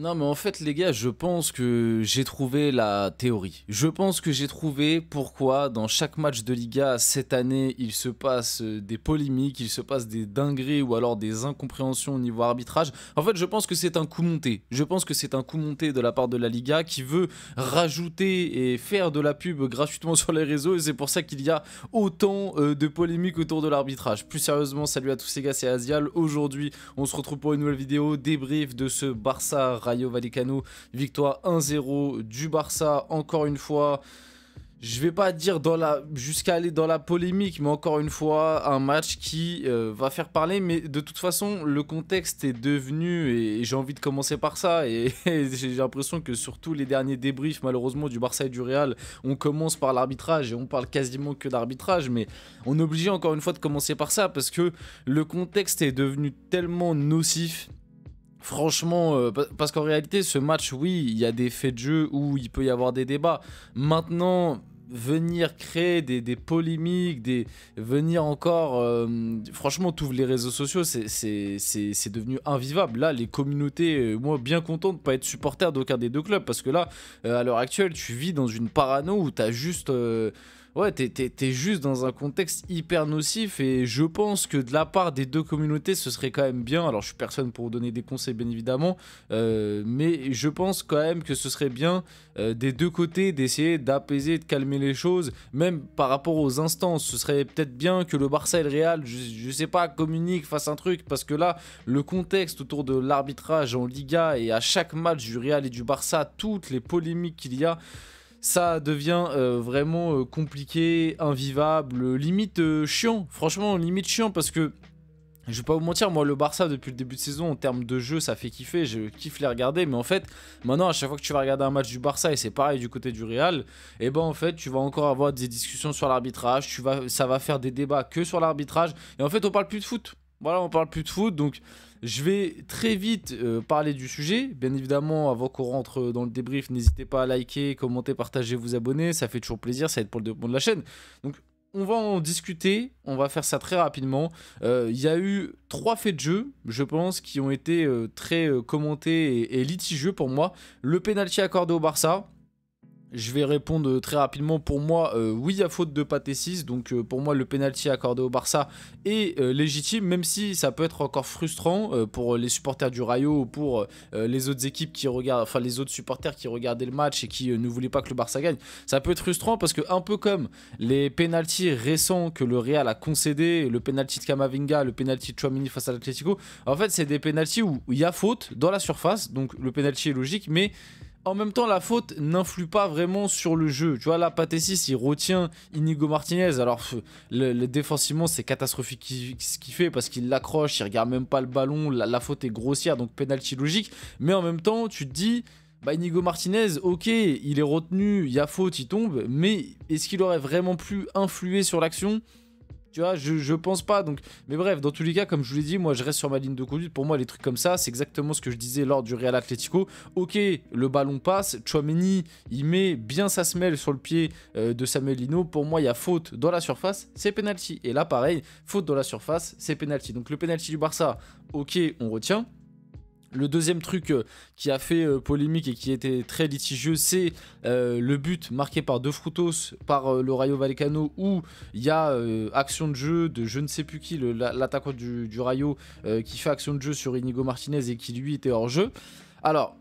Non, mais en fait, les gars, je pense que j'ai trouvé la théorie. Je pense que j'ai trouvé pourquoi dans chaque match de Liga cette année, il se passe des polémiques, il se passe des dingueries ou alors des incompréhensions au niveau arbitrage. En fait, je pense que c'est un coup monté. Je pense que c'est un coup monté de la part de la Liga qui veut rajouter et faire de la pub gratuitement sur les réseaux. Et c'est pour ça qu'il y a autant de polémiques autour de l'arbitrage. Plus sérieusement, salut à tous les gars, c'est Azial. Aujourd'hui, on se retrouve pour une nouvelle vidéo débrief de ce Barça Rayo Vallecano, victoire 1-0 du Barça, encore une fois. Je vais pas dire jusqu'à aller dans la polémique, mais encore une fois, un match qui va faire parler. Mais de toute façon, le contexte est devenu, et j'ai envie de commencer par ça, et j'ai l'impression que sur tous les derniers débriefs, malheureusement, du Barça et du Real, on commence par l'arbitrage, et on parle quasiment que d'arbitrage, mais on est obligé encore une fois de commencer par ça, parce que le contexte est devenu tellement nocif. Franchement, parce qu'en réalité, ce match, oui, il y a des faits de jeu où il peut y avoir des débats. Maintenant, venir créer des polémiques, venir encore... franchement, t'ouvres les réseaux sociaux, c'est devenu invivable. Là, les communautés, moi, bien content de ne pas être supporter d'aucun des deux clubs, parce que là, à l'heure actuelle, tu vis dans une parano où t'as juste... ouais, t'es juste dans un contexte hyper nocif et je pense que de la part des deux communautés, ce serait quand même bien. Alors, je suis personne pour vous donner des conseils, bien évidemment, mais je pense quand même que ce serait bien des deux côtés d'essayer d'apaiser, de calmer les choses, même par rapport aux instances. Ce serait peut-être bien que le Barça et le Real, je sais pas, communiquent, fassent un truc, parce que là, le contexte autour de l'arbitrage en Liga et à chaque match du Real et du Barça, toutes les polémiques qu'il y a, ça devient vraiment compliqué, invivable, limite chiant. Franchement, limite chiant parce que, je vais pas vous mentir, moi le Barça depuis le début de saison en termes de jeu ça fait kiffer, je kiffe les regarder, mais en fait maintenant à chaque fois que tu vas regarder un match du Barça, et c'est pareil du côté du Real, et ben en fait tu vas encore avoir des discussions sur l'arbitrage, ça va faire des débats que sur l'arbitrage, et en fait on parle plus de foot. Voilà, on parle plus de foot, donc je vais très vite parler du sujet. Bien évidemment, avant qu'on rentre dans le débrief, n'hésitez pas à liker, commenter, partager, vous abonner, ça fait toujours plaisir, ça aide pour le développement de la chaîne. Donc on va en discuter, on va faire ça très rapidement. Il y a eu 3 faits de jeu, je pense, qui ont été très commentés et litigieux pour moi. Le penalty accordé au Barça. Je vais répondre très rapidement. Pour moi, oui, il y a faute de Pathé 6. Donc, pour moi, le penalty accordé au Barça est légitime, même si ça peut être encore frustrant pour les supporters du Rayo ou pour les autres équipes qui regardent, enfin, les autres supporters qui regardaient le match et qui ne voulaient pas que le Barça gagne. Ça peut être frustrant parce que, un peu comme les penaltys récents que le Real a concédé, le penalty de Camavinga, le penalty de Tchouaméni face à l'Atlético, en fait, c'est des penaltys où il y a faute dans la surface. Donc, le penalty est logique, mais en même temps, la faute n'influe pas vraiment sur le jeu. Tu vois, là, Pathé 6, il retient Inigo Martinez. Alors, défensivement, c'est catastrophique ce qu'il fait parce qu'il l'accroche, il regarde même pas le ballon. La faute est grossière, donc penalty logique. Mais en même temps, tu te dis, bah, Inigo Martinez, ok, il est retenu, il y a faute, il tombe. Mais est-ce qu'il aurait vraiment pu influer sur l'action ? Tu vois, je pense pas. Donc, mais bref, dans tous les cas, comme je vous l'ai dit, moi je reste sur ma ligne de conduite. Pour moi, les trucs comme ça, c'est exactement ce que je disais lors du Real Atlético. Ok, le ballon passe, Tchouaméni, il met bien sa semelle sur le pied de Samuel Lino. Pour moi, il y a faute dans la surface, c'est penalty. Et là, pareil, faute dans la surface, c'est penalty. Donc le penalty du Barça, ok, on retient. Le deuxième truc qui a fait polémique et qui était très litigieux, c'est le but marqué par De Frutos par le Rayo Vallecano, où il y a action de jeu de je ne sais plus qui, l'attaquant du Rayo, qui fait action de jeu sur Inigo Martinez et qui lui était hors jeu. Alors,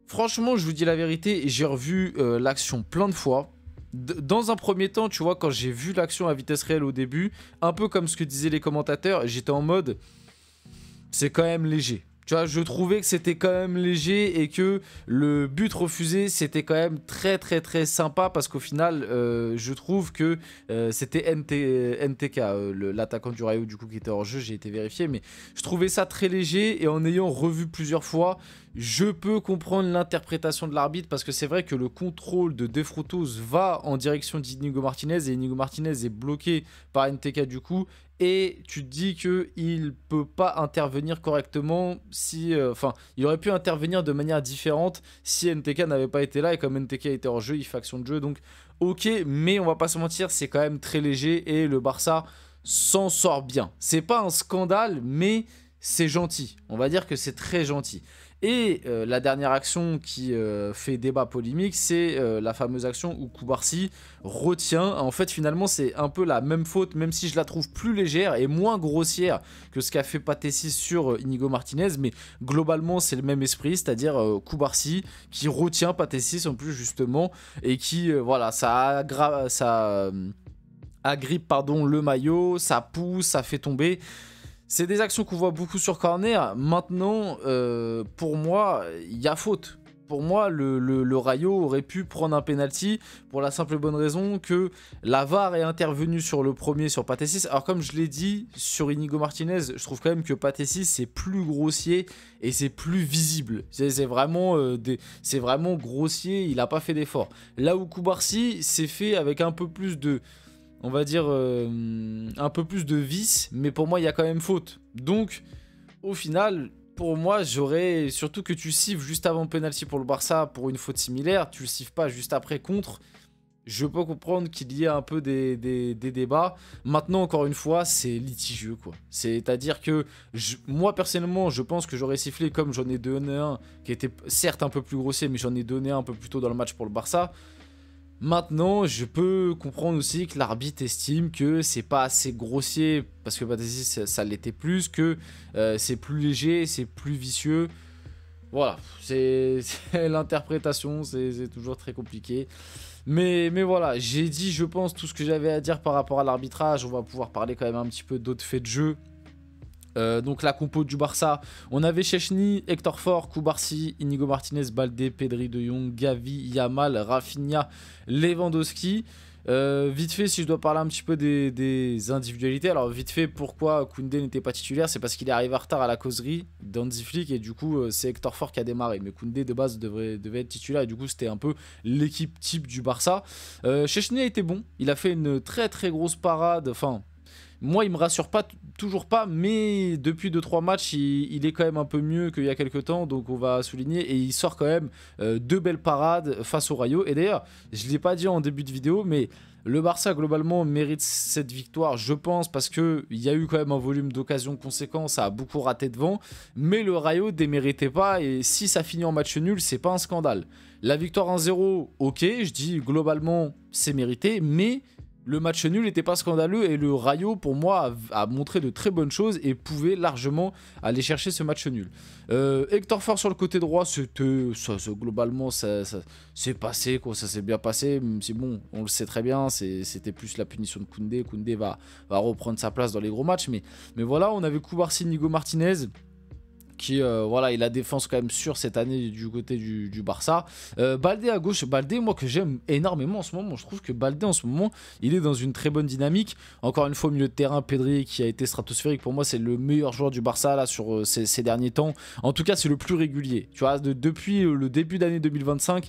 franchement, je vous dis la vérité, j'ai revu l'action plein de fois. Dans un premier temps, tu vois, quand j'ai vu l'action à vitesse réelle au début, un peu comme ce que disaient les commentateurs, j'étais en mode, c'est quand même léger. Tu vois, je trouvais que c'était quand même léger et que le but refusé, c'était quand même très très très sympa parce qu'au final, je trouve que c'était NTK, l'attaquant du Rayo du coup qui était hors jeu, j'ai été vérifié, mais je trouvais ça très léger et en ayant revu plusieurs fois, je peux comprendre l'interprétation de l'arbitre parce que c'est vrai que le contrôle de Frutos va en direction d'Inigo Martinez et Inigo Martinez est bloqué par NTK du coup. Et tu te dis qu'il ne peut pas intervenir correctement si... Enfin, il aurait pu intervenir de manière différente si NTK n'avait pas été là. Et comme NTK était hors jeu, il fait action de jeu. Donc, ok, mais on va pas se mentir, c'est quand même très léger. Et le Barça s'en sort bien. C'est pas un scandale, mais c'est gentil. On va dire que c'est très gentil. Et la dernière action qui fait débat polémique, c'est la fameuse action où Koubarsi retient. En fait, finalement, c'est un peu la même faute, même si je la trouve plus légère et moins grossière que ce qu'a fait Pathé6 sur Inigo Martinez. Mais globalement, c'est le même esprit, c'est-à-dire Koubarsi qui retient Pathé6 en plus, justement, et qui, voilà, ça agrippe pardon, le maillot, ça pousse, ça fait tomber. C'est des actions qu'on voit beaucoup sur corner. Maintenant, pour moi, il y a faute. Pour moi, le Rayo aurait pu prendre un penalty pour la simple et bonne raison que la VAR est intervenue sur le premier, sur Pathé6. Alors comme je l'ai dit, sur Inigo Martinez, je trouve quand même que Pathé6 c'est plus grossier et c'est plus visible. C'est vraiment, vraiment grossier, il n'a pas fait d'effort. Là où Koubarsi, c'est fait avec un peu plus de... on va dire un peu plus de vice, mais pour moi il y a quand même faute. Donc au final, pour moi j'aurais, surtout que tu siffles juste avant le penalty pour le Barça pour une faute similaire, tu le siffles pas juste après contre, je peux comprendre qu'il y ait un peu des débats. Maintenant encore une fois c'est litigieux quoi. C'est à dire que moi personnellement je pense que j'aurais sifflé comme j'en ai donné un qui était certes un peu plus grossier, mais j'en ai donné un peu plus tôt dans le match pour le Barça. Maintenant, je peux comprendre aussi que l'arbitre estime que c'est pas assez grossier, parce que Pathé6 ça l'était plus, que c'est plus léger, c'est plus vicieux. Voilà, c'est l'interprétation, c'est toujours très compliqué. Mais voilà, j'ai dit, je pense, tout ce que j'avais à dire par rapport à l'arbitrage. On va pouvoir parler quand même un petit peu d'autres faits de jeu. Donc la compo du Barça, on avait Szczęsny, Hector Ford, Koubarsi, Inigo Martinez, Baldé, Pedri, De Jong, Gavi, Yamal, Rafinha, Lewandowski. Vite fait, si je dois parler un petit peu des individualités, alors vite fait, pourquoi Koundé n'était pas titulaire, c'est parce qu'il est arrivé en retard à la causerie d'Hansi Flick et du coup c'est Hector Ford qui a démarré, mais Koundé de base devait être titulaire et du coup c'était un peu l'équipe type du Barça. Szczęsny a été bon, il a fait une très très grosse parade, enfin... moi, il me rassure pas, toujours pas, mais depuis 2-3 matchs, il est quand même un peu mieux qu'il y a quelques temps, donc on va souligner. Et il sort quand même 2 belles parades face au Rayo. Et d'ailleurs, je ne l'ai pas dit en début de vidéo, mais le Barça, globalement, mérite cette victoire, je pense, parce qu'il y a eu quand même un volume d'occasions conséquent, ça a beaucoup raté devant, mais le Rayo ne déméritait pas, et si ça finit en match nul, c'est pas un scandale. La victoire 1-0, ok, je dis globalement, c'est mérité, mais... le match nul n'était pas scandaleux et le Rayo, pour moi, a montré de très bonnes choses et pouvait largement aller chercher ce match nul. Hector Ford sur le côté droit, globalement, ça c'est passé, quoi, ça s'est bien passé. C'est bon, on le sait très bien, c'était plus la punition de Koundé. Koundé va reprendre sa place dans les gros matchs. Mais voilà, on avait Koubarsi, Inigo Martinez... qui, voilà, il a défense quand même sûre cette année du côté du Barça. Baldé à gauche, Baldé, moi que j'aime énormément en ce moment, je trouve que Baldé en ce moment, il est dans une très bonne dynamique. Encore une fois, au milieu de terrain, Pedri qui a été stratosphérique, pour moi c'est le meilleur joueur du Barça là sur ces derniers temps. En tout cas, c'est le plus régulier. Tu vois, depuis le début d'année 2025,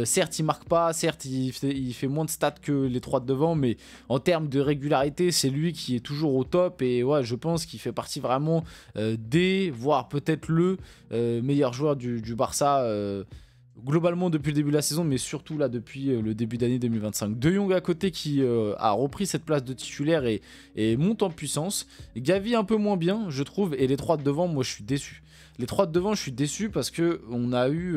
certes il marque pas, certes il fait moins de stats que les trois de devant, mais en termes de régularité, c'est lui qui est toujours au top. Et ouais, je pense qu'il fait partie vraiment voire peut-être le meilleur joueur du Barça globalement depuis le début de la saison, mais surtout là depuis le début d'année 2025. De Jong à côté qui a repris cette place de titulaire et monte en puissance. Gavi un peu moins bien, je trouve, et les trois de devant, moi je suis déçu. Les trois de devant, je suis déçu parce que on a eu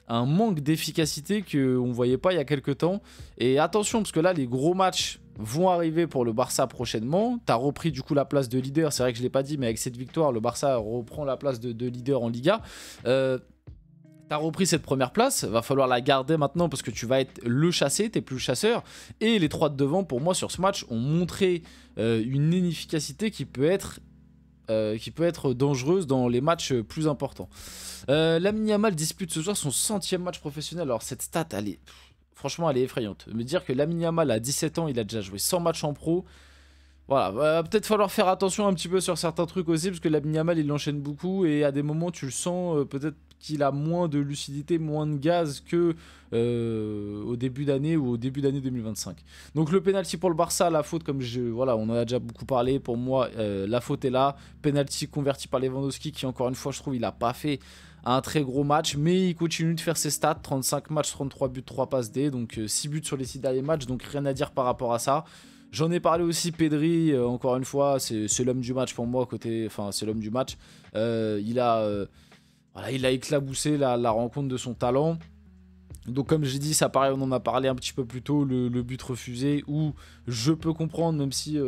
un manque d'efficacité qu'on ne voyait pas il y a quelques temps. Et attention, parce que là, les gros matchs vont arriver pour le Barça prochainement. Tu as repris du coup la place de leader, c'est vrai que je ne l'ai pas dit, mais avec cette victoire, le Barça reprend la place de leader en Liga. T'as repris cette première place, va falloir la garder maintenant parce que tu vas être le chassé, t'es plus le chasseur. Et les trois de devant, pour moi, sur ce match, ont montré une inefficacité qui peut être dangereuse dans les matchs plus importants. Lamine Yamal dispute ce soir son 100e match professionnel. Alors cette stat, franchement, elle est effrayante. Me dire que Lamine Yamal à 17 ans, il a déjà joué 100 matchs en pro. Voilà, va peut-être falloir faire attention un petit peu sur certains trucs aussi, parce que Lamine Yamal, il enchaîne beaucoup, et à des moments, tu le sens, peut-être qu'il a moins de lucidité, moins de gaz que au début d'année ou au début d'année 2025. Donc le penalty pour le Barça, la faute, voilà, on en a déjà beaucoup parlé, pour moi, la faute est là. Penalty converti par Lewandowski, qui encore une fois, je trouve, il n'a pas fait un très gros match, mais il continue de faire ses stats, 35 matchs, 33 buts, 3 passes D, donc 6 buts sur les 6 derniers matchs, donc rien à dire par rapport à ça. J'en ai parlé aussi, Pedri, encore une fois, c'est l'homme du match pour moi, c'est l'homme du match. Il a... Voilà, il a éclaboussé la rencontre de son talent. Donc comme j'ai dit, ça paraît, on en a parlé un petit peu plus tôt, le but refusé, où je peux comprendre, même si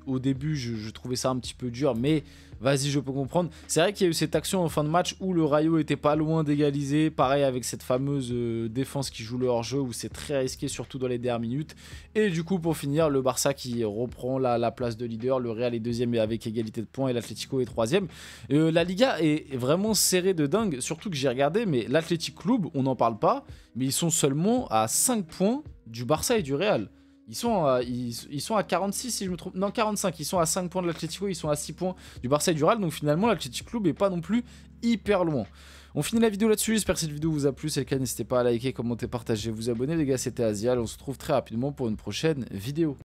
au début je trouvais ça un petit peu dur, mais vas-y, je peux comprendre. C'est vrai qu'il y a eu cette action en fin de match où le Rayo était pas loin d'égaliser, pareil avec cette fameuse défense qui joue le hors-jeu, où c'est très risqué, surtout dans les dernières minutes. Et du coup, pour finir, le Barça qui reprend la place de leader, le Real est deuxième avec égalité de points et l'Atlético est troisième. La Liga est vraiment serrée de dingue, surtout que j'ai regardé, mais l'Athletic Club, on n'en parle pas, mais ils sont seulement à 5 points du Barça et du Real. Ils sont à 46 si je me trompe. Non, 45. Ils sont à 5 points de l'Atlético. Ils sont à 6 points du Barça et du Real. Donc finalement, l'Athletic Club est pas non plus hyper loin. On finit la vidéo là-dessus. J'espère que cette vidéo vous a plu. Si c'est le cas, n'hésitez pas à liker, commenter, partager, vous abonner. Les gars, c'était Azial. On se retrouve très rapidement pour une prochaine vidéo.